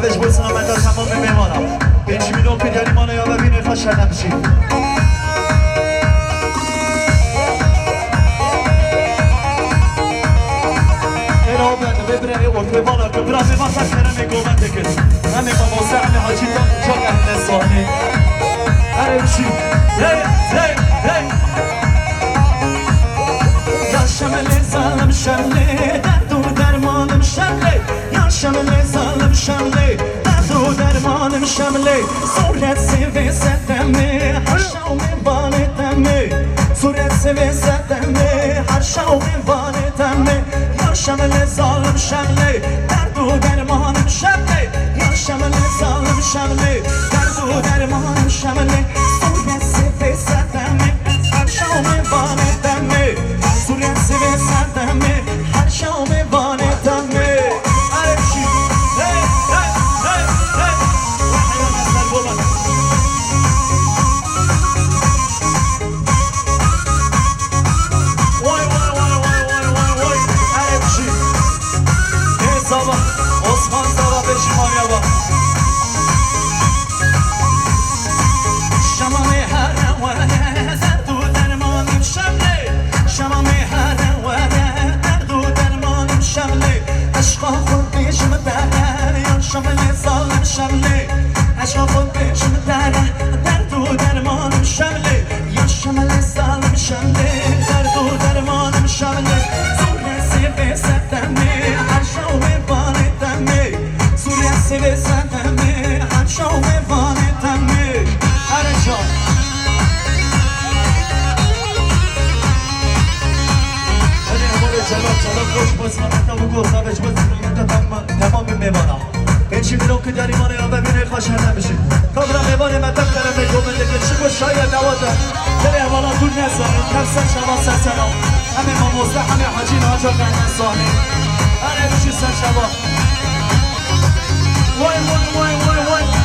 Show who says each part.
Speaker 1: ساوش بسنم من در تمام میمانم بینچی میدون که دیاری مانه یا ببینه خوش نمشی اینا بند ببره اون ببالا که برا ببا سکره میگومن دکت همه با موسه همه حاجی تا چاک اهل سانه اره بشی هی یا شمل ظالم شمله درد و درمانم شمله یا شمل ظالم شمله درد و درمانم شمله صورت سوی زدمه هر شو میبانتمه صورت سوی زدمه هر شو میبانتمه یا شمل ظالم شمله درد و درمانم شمله یا شمل ظالم شمله درد و درمانم شمله صورت سوی زدمه هر شو میبانتمه صورت سوی زدمه هر شو میبانتمه شمله ظالم شمله عشق خود بشم دره درد و درمانم شمله یا شمله ظالم شمله درد و درمانم شمله سوره سیبه زدمه هر شو میبانتمه سوره سیبه زدمه هر شو میبانتمه هر جان هلی همون جلال خوش بسمه تمام گفتمش بسمه تمام میمانم بینچی میرون که داری مانه یا ببینه خوش نمیشی کابرا میبانه مدب کرم میگومه دیگه چی گوش شاید نواده دلی حوالا دور نزانه کفسن شما سرسنم همه ما موزده همه حاجین حاجا قرن سانه هره بشی سر شما وای وای وای وای وای